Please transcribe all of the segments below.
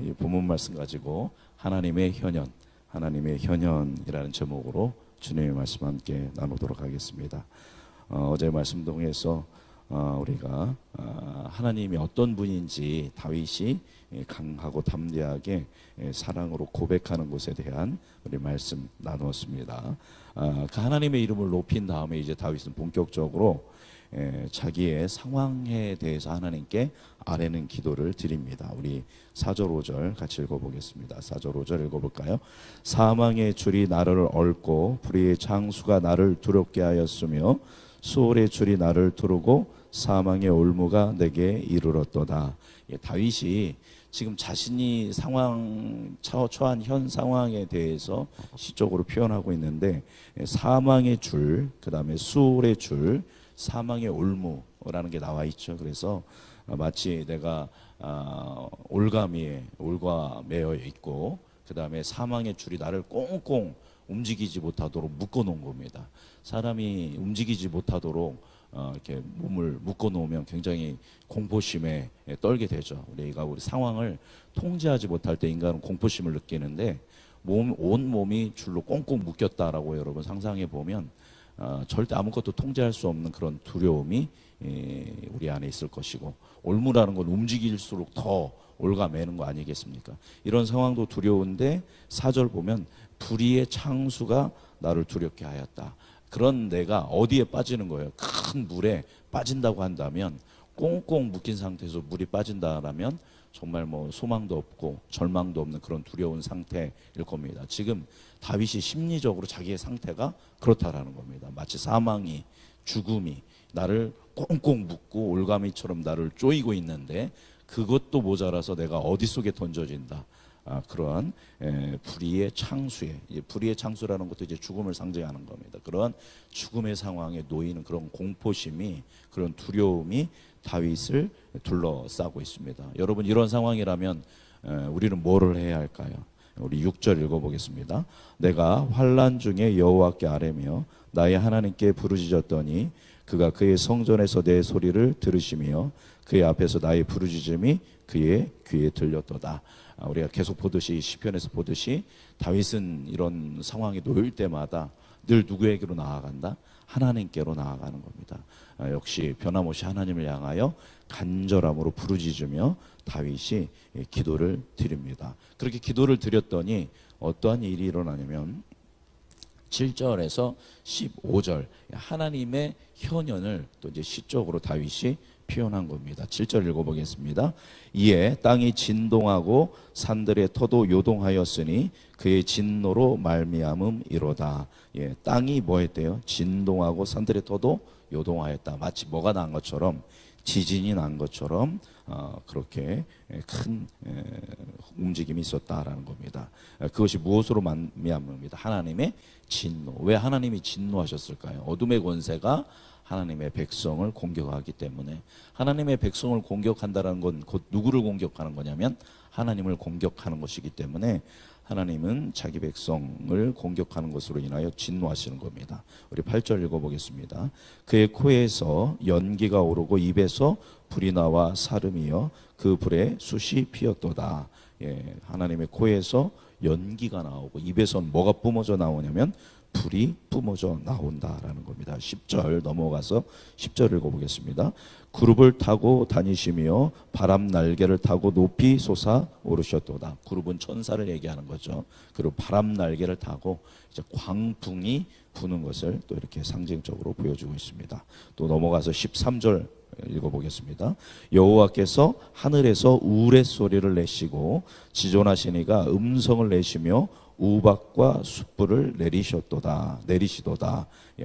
이 본문 말씀 가지고 하나님의 현현이라는 제목으로 주님의 말씀 함께 나누도록 하겠습니다. 어제 말씀 통해서 우리가 하나님이 어떤 분인지 다윗이 강하고 담대하게 사랑으로 고백하는 것에 대한 우리 말씀 나누었습니다. 그 하나님의 이름을 높인 다음에 이제 다윗은 본격적으로 자기의 상황에 대해서 하나님께 아뢰는 기도를 드립니다. 우리 4절 5절 같이 읽어보겠습니다. 4절 5절 읽어볼까요? 사망의 줄이 나를 얽고 불의의 창수가 나를 두렵게 하였으며 수월의 줄이 나를 두르고 사망의 올무가 내게 이르렀도다. 다윗이 지금 자신이 처한 현 상황에 대해서 시적으로 표현하고 있는데, 사망의 줄, 그 다음에 수월의 줄, 사망의 올무라는 게 나와 있죠. 그래서 마치 내가 올가 매여 있고, 그 다음에 사망의 줄이 나를 꽁꽁 움직이지 못하도록 묶어 놓은 겁니다. 사람이 움직이지 못하도록 이렇게 몸을 묶어 놓으면 굉장히 공포심에 떨게 되죠. 우리가 우리 상황을 통제하지 못할 때 인간은 공포심을 느끼는데, 온 몸이 줄로 꽁꽁 묶였다라고 여러분 상상해 보면 절대 아무것도 통제할 수 없는 그런 두려움이 우리 안에 있을 것이고, 올무라는 건 움직일수록 더 올가매는 거 아니겠습니까? 이런 상황도 두려운데 4절 보면 불의의 창수가 나를 두렵게 하였다. 그런 내가 어디에 빠지는 거예요? 큰 물에 빠진다고 한다면, 꽁꽁 묶인 상태에서 물이 빠진다라면 정말 뭐 소망도 없고 절망도 없는 그런 두려운 상태일 겁니다. 지금 다윗이 심리적으로 자기의 상태가 그렇다라는 겁니다. 마치 사망이, 죽음이 나를 꽁꽁 묶고 올가미처럼 나를 쪼이고 있는데, 그것도 모자라서 내가 어디 속에 던져진다. 그러한 불의의 창수에, 불의의 창수라는 것도 이제 죽음을 상징하는 겁니다. 그러한 죽음의 상황에 놓이는 그런 공포심이, 그런 두려움이 다윗을 둘러싸고 있습니다. 여러분, 이런 상황이라면 우리는 뭐를 해야 할까요? 우리 6절 읽어보겠습니다. 내가 환난 중에 여호와께 아뢰며 나의 하나님께 부르짖었더니 그가 그의 성전에서 내 소리를 들으시며 그의 앞에서 나의 부르짖음이 그의 귀에 들렸도다. 우리가 계속 보듯이, 시편에서 보듯이 다윗은 이런 상황에 놓일 때마다 늘 누구에게로 나아간다? 하나님께로 나아가는 겁니다. 역시 변함없이 하나님을 향하여 간절함으로 부르짖으며 다윗이 기도를 드립니다. 그렇게 기도를 드렸더니 어떠한 일이 일어나냐면 7절에서 15절 하나님의 현현을 또 이제 시적으로 다윗이 표현한 겁니다. 7절 읽어보겠습니다. 이에 땅이 진동하고 산들의 터도 요동하였으니 그의 진노로 말미암음이로다. 땅이 뭐 했대요? 진동하고 산들의 터도 요동하였다. 마치 뭐가 난 것처럼, 지진이 난 것처럼 그렇게 큰 움직임이 있었다라는 겁니다. 그것이 무엇으로 말미암습니다? 하나님의 진노. 왜 하나님이 진노하셨을까요? 어둠의 권세가 하나님의 백성을 공격하기 때문에. 하나님의 백성을 공격한다는 건 곧 누구를 공격하는 거냐면 하나님을 공격하는 것이기 때문에 하나님은 자기 백성을 공격하는 것으로 인하여 진노하시는 겁니다. 우리 8절 읽어보겠습니다. 그의 코에서 연기가 오르고 입에서 불이 나와 사름이여 그 불에 숯이 피었도다. 하나님의 코에서 연기가 나오고 입에선 뭐가 뿜어져 나오냐면 불이 뿜어져 나온다라는 겁니다. 10절 넘어가서 10절 읽어보겠습니다. 그룹을 타고 다니시며 바람 날개를 타고 높이 솟아 오르셨도다. 그룹은 천사를 얘기하는 거죠. 그리고 바람 날개를 타고 이제 광풍이 부는 것을 또 이렇게 상징적으로 보여주고 있습니다. 또 넘어가서 13절 읽어보겠습니다. 여호와께서 하늘에서 우레소리를 내시고 지존하시니가 음성을 내시며 우박과 숯불을 내리시도다.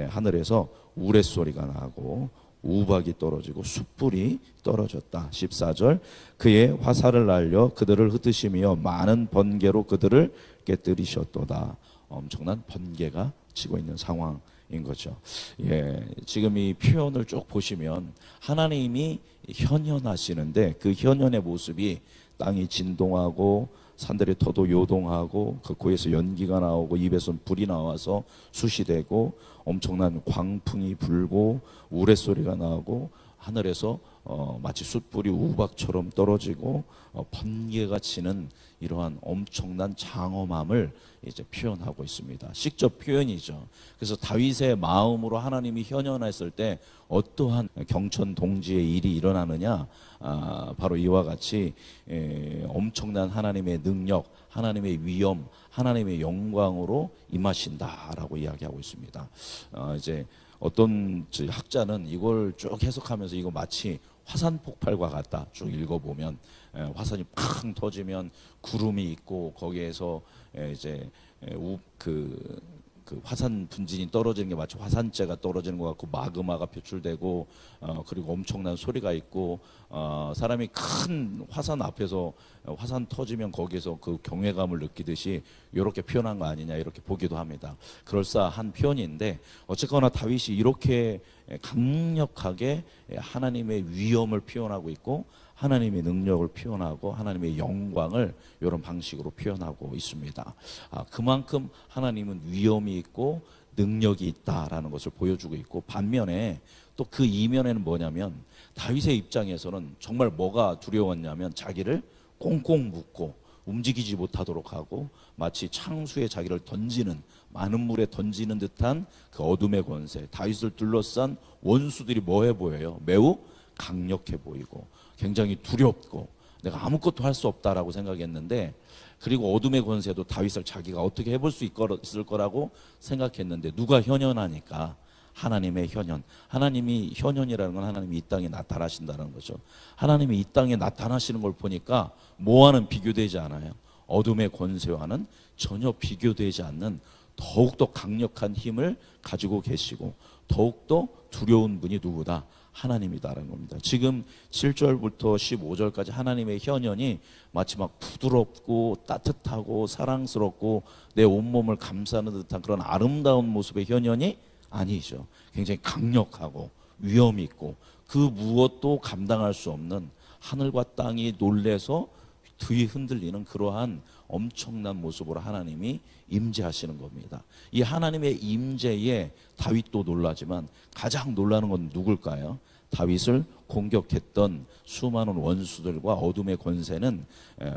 하늘에서 우레소리가 나고 우박이 떨어지고 숯불이 떨어졌다. 14절 그의 화살을 날려 그들을 흩으시며 많은 번개로 그들을 깨뜨리셨도다. 엄청난 번개가 치고 있는 상황인 거죠. 지금 이 표현을 쭉 보시면 하나님이 현현하시는데, 그 현현의 모습이 땅이 진동하고 산들의 터도 요동하고 그 코에서 연기가 나오고 입에서 불이 나와서 숯이 되고 엄청난 광풍이 불고 우레소리가 나오고 하늘에서 마치 숯불이 우박처럼 떨어지고 번개가 치는 이러한 엄청난 장엄함을 이제 표현하고 있습니다. 직접 표현이죠. 그래서 다윗의 마음으로 하나님이 현현했을 때 어떠한 경천 동지의 일이 일어나느냐, 바로 이와 같이 엄청난 하나님의 능력, 하나님의 위엄, 하나님의 영광으로 임하신다라고 이야기하고 있습니다. 이제 어떤 학자는 이걸 쭉 해석하면서 이거 마치 화산 폭발과 같다. 쭉 읽어보면 화산이 팡 터지면 구름이 있고 거기에서 이제 그 화산 분진이 떨어지는 게 마치 화산재가 떨어지는 것 같고 마그마가 표출되고 그리고 엄청난 소리가 있고 사람이 큰 화산 앞에서 화산 터지면 거기에서 그 경외감을 느끼듯이 이렇게 표현한 거 아니냐 이렇게 보기도 합니다. 그럴싸한 표현인데 어쨌거나 다윗이 이렇게 강력하게 하나님의 위엄을 표현하고 있고 하나님의 능력을 표현하고 하나님의 영광을 이런 방식으로 표현하고 있습니다. 그만큼 하나님은 위엄이 있고 능력이 있다라는 것을 보여주고 있고, 반면에 또 그 이면에는 뭐냐면 다윗의 입장에서는 정말 뭐가 두려웠냐면 자기를 꽁꽁 묶고 움직이지 못하도록 하고 마치 창수에 자기를 던지는, 많은 물에 던지는 듯한 그 어둠의 권세, 다윗을 둘러싼 원수들이 뭐해 보여요? 매우 강력해 보이고 굉장히 두렵고 내가 아무것도 할 수 없다라고 생각했는데, 그리고 어둠의 권세도 다윗을 자기가 어떻게 해볼 수 있을 거라고 생각했는데 누가 현현하니까 하나님의 현현. 하나님이 현현이라는 건 하나님이 이 땅에 나타나신다는 거죠. 하나님이 이 땅에 나타나시는 걸 보니까 뭐와는 비교되지 않아요. 어둠의 권세와는 전혀 비교되지 않는 더욱더 강력한 힘을 가지고 계시고 더욱더 두려운 분이 누구다? 하나님이다라는 겁니다. 지금 7절부터 15절까지 하나님의 현현이 마치 막 부드럽고 따뜻하고 사랑스럽고 내 온몸을 감싸는 듯한 그런 아름다운 모습의 현현이 아니죠. 굉장히 강력하고 위험 있고 그 무엇도 감당할 수 없는, 하늘과 땅이 놀래서 뒤 흔들리는 그러한 엄청난 모습으로 하나님이 임재하시는 겁니다. 이 하나님의 임재에 다윗도 놀라지만 가장 놀라는 건 누굴까요? 다윗을 공격했던 수많은 원수들과 어둠의 권세는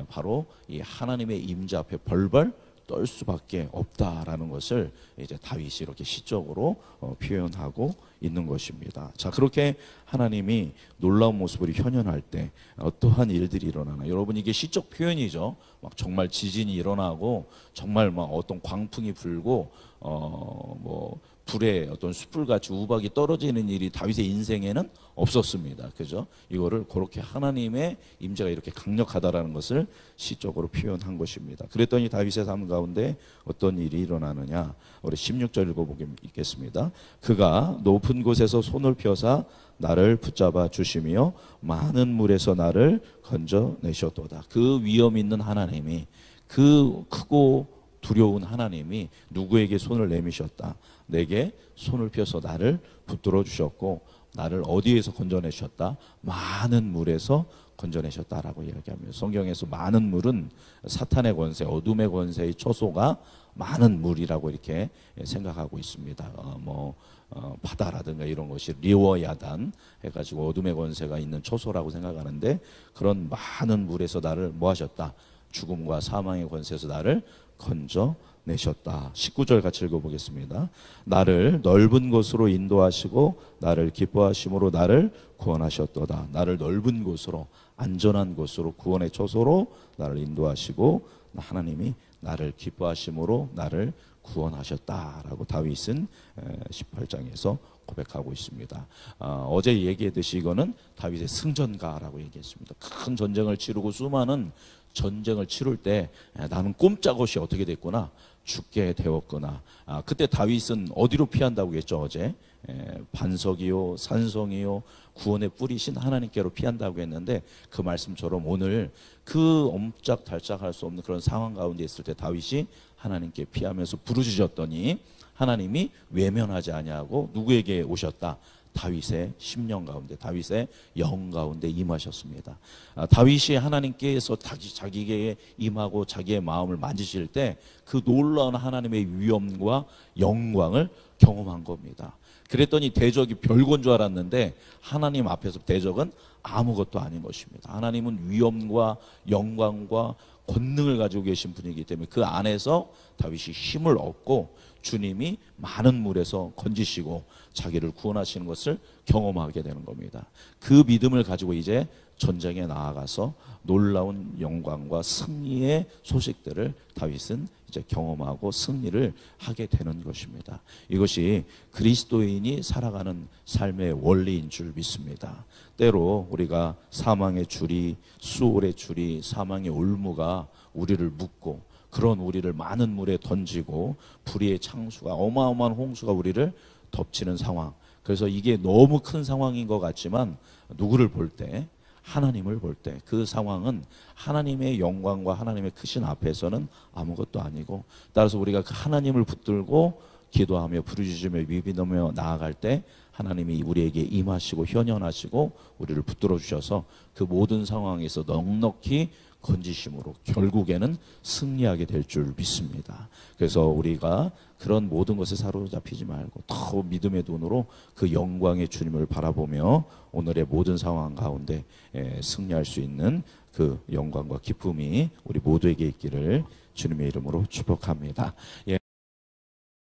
바로 이 하나님의 임재 앞에 벌벌 떨 수밖에 없다라는 것을 이제 다윗이 이렇게 시적으로 표현하고 있는 것입니다. 자, 그렇게 하나님이 놀라운 모습으로 현현할 때 어떠한 일들이 일어나나? 여러분, 이게 시적 표현이죠. 막 정말 지진이 일어나고 정말 막 어떤 광풍이 불고 뭐 불에 어떤 숯불같이 우박이 떨어지는 일이 다윗의 인생에는 없었습니다. 그죠? 이거를 그렇게 하나님의 임재가 이렇게 강력하다라는 것을 시적으로 표현한 것입니다. 그랬더니 다윗의 삶 가운데 어떤 일이 일어나느냐? 우리 16절 읽어보겠습니다. 그가 높은 곳에서 손을 펴사 나를 붙잡아 주시며 많은 물에서 나를 건져내셨도다. 그 위엄 있는 하나님이, 그 크고 두려운 하나님이 누구에게 손을 내미셨다? 내게 손을 펴서 나를 붙들어 주셨고 나를 어디에서 건져내셨다? 많은 물에서 건져내셨다라고 이야기합니다. 성경에서 많은 물은 사탄의 권세, 어둠의 권세의 초소가 많은 물이라고 이렇게 생각하고 있습니다. 바다라든가 이런 것이 리워야단 해가지고 어둠의 권세가 있는 초소라고 생각하는데, 그런 많은 물에서 나를 뭐 하셨다? 죽음과 사망의 권세에서 나를 건져내셨다. 19절 같이 읽어보겠습니다. 나를 넓은 곳으로 인도하시고 나를 기뻐하심으로 나를 구원하셨도다. 나를 넓은 곳으로, 안전한 곳으로, 구원의 초소로 나를 인도하시고 하나님이 나를 기뻐하심으로 나를 구원하셨다라고 다윗은 18장에서 고백하고 있습니다. 어제 얘기했듯이 이거는 다윗의 승전가라고 얘기했습니다. 큰 전쟁을 치르고 수많은 전쟁을 치룰 때 나는 꼼짝없이 어떻게 됐구나, 죽게 되었구나. 그때 다윗은 어디로 피한다고 했죠? 어제 반석이요 산성이요 구원의 뿌리신 하나님께로 피한다고 했는데, 그 말씀처럼 오늘 그 옴짝달짝할 수 없는 그런 상황 가운데 있을 때 다윗이 하나님께 피하면서 부르짖었더니 하나님이 외면하지 아니하고 누구에게 오셨다? 다윗의 심령 가운데, 다윗의 영 가운데 임하셨습니다. 다윗이 하나님께서 자기에게 임하고 자기의 마음을 만지실 때 그 놀라운 하나님의 위엄과 영광을 경험한 겁니다. 그랬더니 대적이 별건 줄 알았는데 하나님 앞에서 대적은 아무것도 아닌 것입니다. 하나님은 위엄과 영광과 권능을 가지고 계신 분이기 때문에 그 안에서 다윗이 힘을 얻고 주님이 많은 물에서 건지시고 자기를 구원하시는 것을 경험하게 되는 겁니다. 그 믿음을 가지고 이제 전쟁에 나아가서 놀라운 영광과 승리의 소식들을 다윗은 이제 경험하고 승리를 하게 되는 것입니다. 이것이 그리스도인이 살아가는 삶의 원리인 줄 믿습니다. 때로 우리가 사망의 줄이, 수월의 줄이, 사망의 올무가 우리를 묶고 그런 우리를 많은 물에 던지고 불의의 창수가, 어마어마한 홍수가 우리를 덮치는 상황. 그래서 이게 너무 큰 상황인 것 같지만 누구를 볼 때, 하나님을 볼 때 그 상황은 하나님의 영광과 하나님의 크신 앞에서는 아무것도 아니고, 따라서 우리가 그 하나님을 붙들고 기도하며 부르짖으며 믿으며 나아갈 때 하나님이 우리에게 임하시고 현현하시고 우리를 붙들어 주셔서 그 모든 상황에서 넉넉히 건지심으로 결국에는 승리하게 될 줄 믿습니다. 그래서 우리가 그런 모든 것에 사로잡히지 말고 더 믿음의 눈으로 그 영광의 주님을 바라보며 오늘의 모든 상황 가운데 승리할 수 있는 그 영광과 기쁨이 우리 모두에게 있기를 주님의 이름으로 축복합니다.